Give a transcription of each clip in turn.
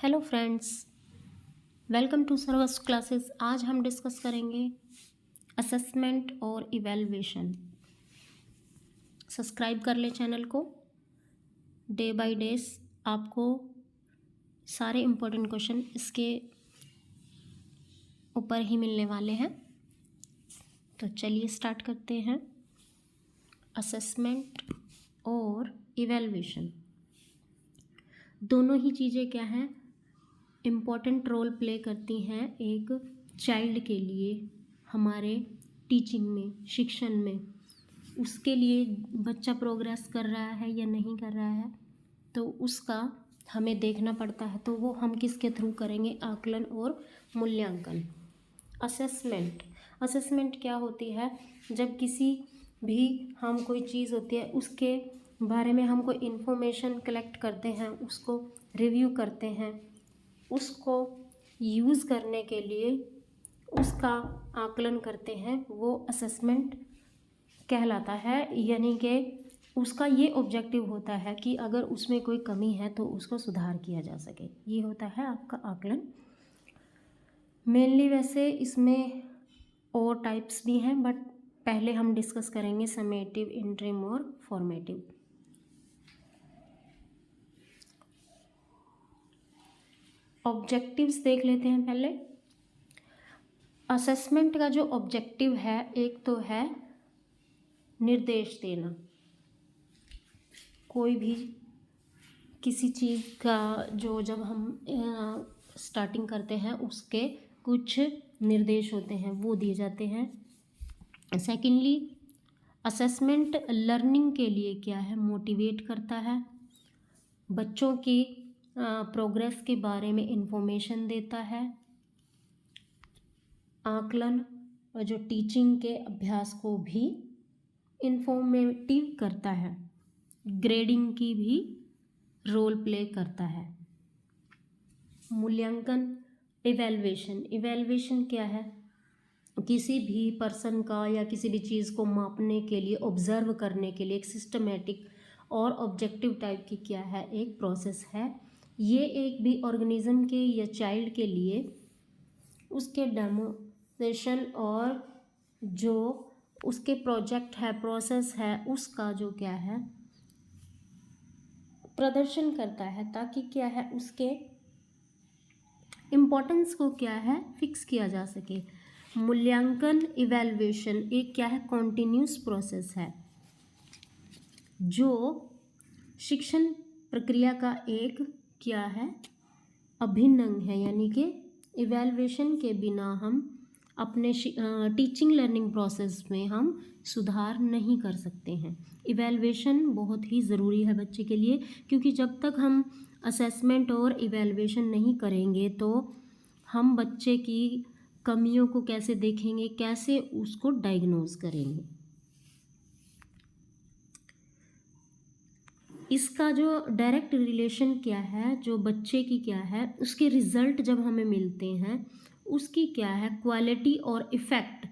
Hello friends, welcome to सर्वस classes. आज हम डिस्कस करेंगे असेसमेंट और इवैल्यूएशन। सब्सक्राइब कर लें चैनल को। डे बाय डेज आपको सारे इम्पोर्टेंट क्वेश्चन इसके ऊपर ही मिलने वाले हैं। तो चलिए स्टार्ट करते हैं। असेसमेंट और इवैल्यूएशन दोनों ही चीज़ें क्या हैं, इम्पॉर्टेंट रोल प्ले करती हैं एक चाइल्ड के लिए, हमारे टीचिंग में, शिक्षण में। उसके लिए बच्चा प्रोग्रेस कर रहा है या नहीं कर रहा है, तो उसका हमें देखना पड़ता है। तो वो हम किसके थ्रू करेंगे? आकलन और मूल्यांकन। असेसमेंट क्या होती है? जब किसी भी हम कोई चीज़ होती है उसके बारे में हम कोई इन्फॉर्मेशन कलेक्ट करते हैं, उसको रिव्यू करते हैं, उसको यूज़ करने के लिए उसका आकलन करते हैं, वो असेसमेंट कहलाता है। यानी कि उसका ये ऑब्जेक्टिव होता है कि अगर उसमें कोई कमी है तो उसको सुधार किया जा सके। ये होता है आपका आकलन मेनली। वैसे इसमें और टाइप्स भी हैं, बट पहले हम डिस्कस करेंगे समेटिव, इंटरिम और फॉर्मेटिव। ऑब्जेक्टिव्स देख लेते हैं पहले। असेसमेंट का जो ऑब्जेक्टिव है, एक तो है निर्देश देना। कोई भी किसी चीज़ का जो जब हम स्टार्टिंग करते हैं उसके कुछ निर्देश होते हैं, वो दिए जाते हैं। सेकेंडली, असेसमेंट लर्निंग के लिए क्या है, मोटिवेट करता है, बच्चों की प्रोग्रेस के बारे में इंफॉर्मेशन देता है। आकलन जो टीचिंग के अभ्यास को भी इंफॉर्मेटिव करता है, ग्रेडिंग की भी रोल प्ले करता है। मूल्यांकन, इवैल्यूएशन क्या है? किसी भी पर्सन का या किसी भी चीज़ को मापने के लिए, ऑब्जर्व करने के लिए एक सिस्टमेटिक और ऑब्जेक्टिव टाइप की क्या है, एक प्रोसेस है। ये एक भी ऑर्गेनिज्म के या चाइल्ड के लिए उसके डेमोन्स्ट्रेशन और जो उसके प्रोजेक्ट है, प्रोसेस है, उसका जो क्या है प्रदर्शन करता है, ताकि क्या है उसके इम्पोर्टेंस को क्या है फिक्स किया जा सके। मूल्यांकन, इवैल्यूएशन एक क्या है, कॉन्टिन्यूस प्रोसेस है जो शिक्षण प्रक्रिया का एक क्या है, अभिन्न अंग है। यानी कि इवैल्यूएशन के बिना हम अपने टीचिंग लर्निंग प्रोसेस में हम सुधार नहीं कर सकते हैं। इवैल्यूएशन बहुत ही ज़रूरी है बच्चे के लिए, क्योंकि जब तक हम असेसमेंट और इवैल्यूएशन नहीं करेंगे तो हम बच्चे की कमियों को कैसे देखेंगे, कैसे उसको डायग्नोज करेंगे। इसका जो डायरेक्ट रिलेशन क्या है, जो बच्चे की क्या है, उसके रिजल्ट जब हमें मिलते हैं उसकी क्या है क्वालिटी और इफ़ेक्ट,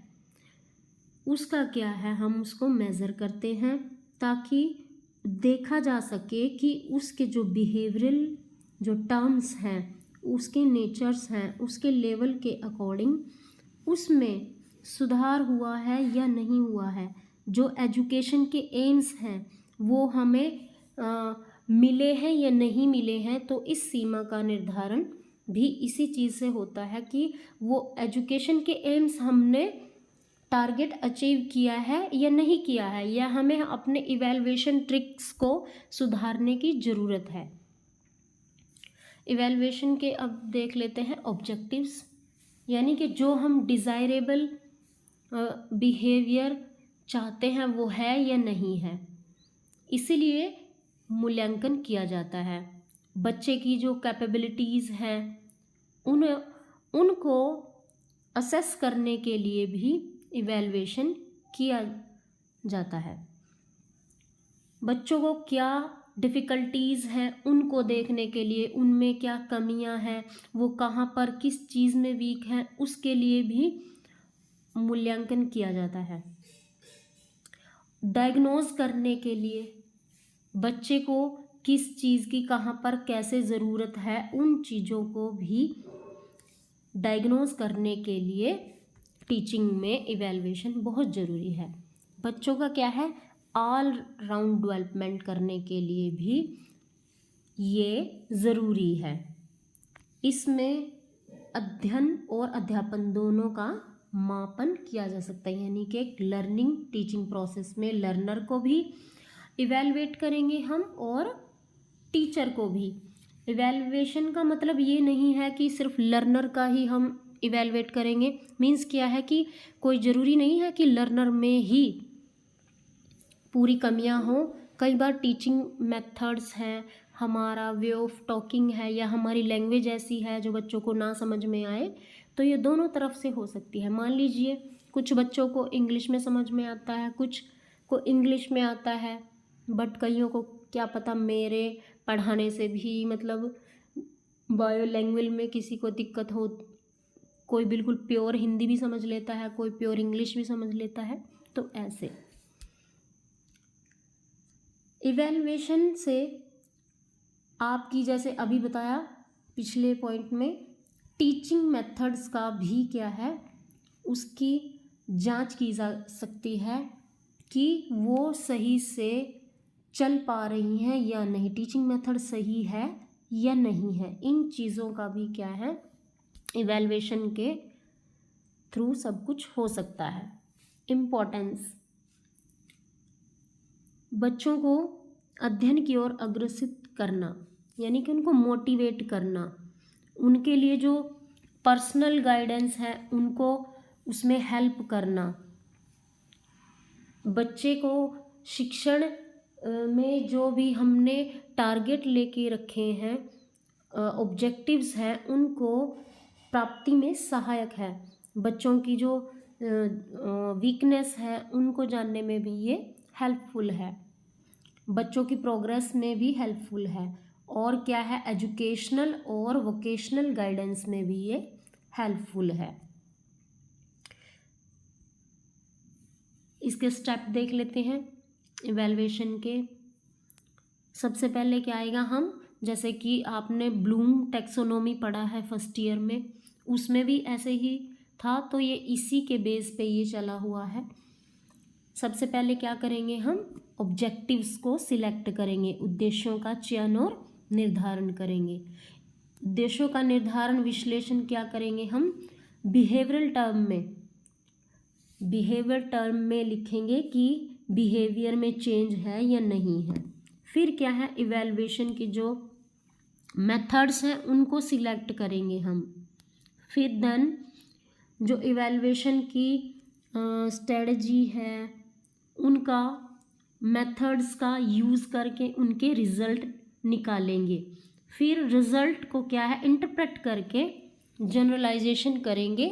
उसका क्या है हम उसको मेज़र करते हैं, ताकि देखा जा सके कि उसके जो बिहेवियरल जो टर्म्स हैं, उसके नेचर्स हैं, उसके लेवल के अकॉर्डिंग उसमें सुधार हुआ है या नहीं हुआ है। जो एजुकेशन के एम्स हैं वो हमें मिले हैं या नहीं मिले हैं। तो इस सीमा का निर्धारण भी इसी चीज़ से होता है कि वो एजुकेशन के एम्स हमने टारगेट अचीव किया है या नहीं किया है, या हमें अपने इवैल्यूएशन ट्रिक्स को सुधारने की ज़रूरत है। इवैल्यूएशन के अब देख लेते हैं ऑब्जेक्टिव्स, यानी कि जो हम डिज़ायरेबल बिहेवियर चाहते हैं वो है या नहीं है, इसीलिए मूल्यांकन किया जाता है। बच्चे की जो कैपेबिलिटीज़ हैं उनको असेस करने के लिए भी इवैल्यूएशन किया जाता है। बच्चों को क्या डिफ़िकल्टीज़ हैं उनको देखने के लिए, उनमें क्या कमियां हैं, वो कहाँ पर किस चीज़ में वीक हैं, उसके लिए भी मूल्यांकन किया जाता है। डायग्नोज करने के लिए, बच्चे को किस चीज़ की कहाँ पर कैसे ज़रूरत है, उन चीज़ों को भी डायग्नोज करने के लिए टीचिंग में इवैल्यूएशन बहुत ज़रूरी है। बच्चों का क्या है, ऑल राउंड डेवलपमेंट करने के लिए भी ये ज़रूरी है। इसमें अध्ययन और अध्यापन दोनों का मापन किया जा सकता है, यानी कि एक लर्निंग टीचिंग प्रोसेस में लर्नर को भी इवैल्यूएट करेंगे हम और टीचर को भी। इवैल्यूएशन का मतलब ये नहीं है कि सिर्फ लर्नर का ही हम इवैल्यूएट करेंगे। मीन्स क्या है कि कोई ज़रूरी नहीं है कि लर्नर में ही पूरी कमियां हों। कई बार टीचिंग मेथड्स हैं, हमारा वे ऑफ टॉकिंग है, या हमारी लैंग्वेज ऐसी है जो बच्चों को ना समझ में आए, तो ये दोनों तरफ से हो सकती है। मान लीजिए कुछ बच्चों को इंग्लिश में समझ में आता है, कुछ को इंग्लिश में आता है, बट कईयों को क्या पता मेरे पढ़ाने से भी मतलब बायो लैंग्वेज में किसी को दिक्कत हो, कोई बिल्कुल प्योर हिंदी भी समझ लेता है, कोई प्योर इंग्लिश भी समझ लेता है। तो ऐसे इवैल्यूएशन से आपकी, जैसे अभी बताया पिछले पॉइंट में, टीचिंग मेथड्स का भी क्या है, उसकी जांच की जा सकती है कि वो सही से चल पा रही हैं या नहीं, टीचिंग मेथड सही है या नहीं है। इन चीज़ों का भी क्या है, इवैल्यूएशन के थ्रू सब कुछ हो सकता है। इम्पोर्टेंस, बच्चों को अध्ययन की ओर अग्रसित करना, यानी कि उनको मोटिवेट करना, उनके लिए जो पर्सनल गाइडेंस है उनको उसमें हेल्प करना, बच्चे को शिक्षण में जो भी हमने टारगेट लेके रखे हैं, ऑब्जेक्टिव्स हैं, उनको प्राप्ति में सहायक है। बच्चों की जो वीकनेस है उनको जानने में भी ये हेल्पफुल है, बच्चों की प्रोग्रेस में भी हेल्पफुल है, और क्या है, एजुकेशनल और वोकेशनल गाइडेंस में भी ये हेल्पफुल है। इसके स्टेप देख लेते हैं इवैल्यूएशन के। सबसे पहले क्या आएगा, हम जैसे कि आपने ब्लूम टैक्सोनॉमी पढ़ा है फर्स्ट ईयर में, उसमें भी ऐसे ही था, तो ये इसी के बेस पे ये चला हुआ है। सबसे पहले क्या करेंगे, हम ऑब्जेक्टिव्स को सिलेक्ट करेंगे, उद्देश्यों का चयन और निर्धारण करेंगे। उद्देश्यों का निर्धारण विश्लेषण क्या करेंगे हम, बिहेवियरल टर्म में लिखेंगे कि बिहेवियर में चेंज है या नहीं है। फिर क्या है, इवैल्यूएशन की जो मेथड्स हैं उनको सिलेक्ट करेंगे हम। फिर देन जो इवैल्यूएशन की स्ट्रेटजी है, उनका मेथड्स का यूज़ करके उनके रिज़ल्ट निकालेंगे। फिर रिज़ल्ट को क्या है, इंटरप्रेट करके जनरलाइजेशन करेंगे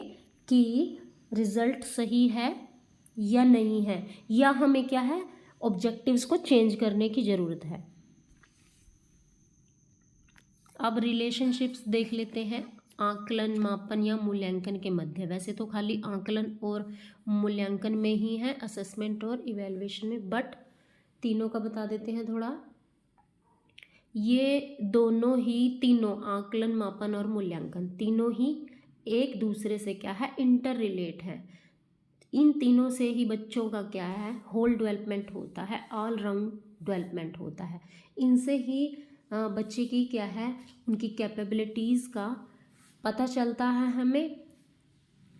कि रिज़ल्ट सही है या नहीं है, या हमें क्या है, ऑब्जेक्टिव्स को चेंज करने की ज़रूरत है। अब रिलेशनशिप्स देख लेते हैं आकलन, मापन या मूल्यांकन के मध्य। वैसे तो खाली आकलन और मूल्यांकन में ही है, असेसमेंट और इवैल्यूएशन में, बट तीनों का बता देते हैं थोड़ा। ये दोनों ही, तीनों आकलन, मापन और मूल्यांकन, तीनों ही एक दूसरे से क्या है, इंटर रिलेट है। इन तीनों से ही बच्चों का क्या है, होल डेवलपमेंट होता है, ऑल राउंड डेवलपमेंट होता है। इनसे ही बच्चे की क्या है, उनकी कैपेबिलिटीज़ का पता चलता है हमें,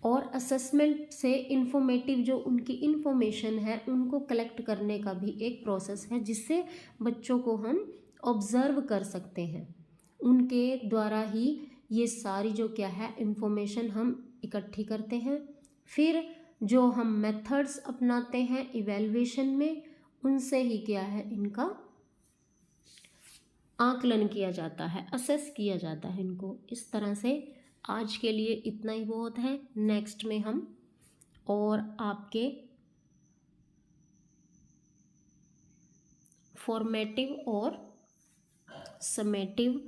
और असेसमेंट से इंफॉर्मेटिव जो उनकी इंफॉर्मेशन है उनको कलेक्ट करने का भी एक प्रोसेस है, जिससे बच्चों को हम ऑब्ज़र्व कर सकते हैं। उनके द्वारा ही ये सारी जो क्या है इंफॉर्मेशन हम इकट्ठी करते हैं। फिर जो हम मेथड्स अपनाते हैं इवैल्यूएशन में, उनसे ही क्या है, इनका आकलन किया जाता है, असेस किया जाता है इनको। इस तरह से आज के लिए इतना ही बहुत है। नेक्स्ट में हम और आपके फॉर्मेटिव और समेटिव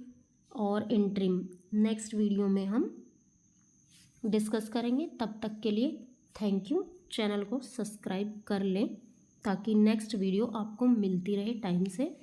और इंट्रीम नेक्स्ट वीडियो में हम डिस्कस करेंगे। तब तक के लिए थैंक यू। चैनल को सब्सक्राइब कर लें ताकि नेक्स्ट वीडियो आपको मिलती रहे टाइम से।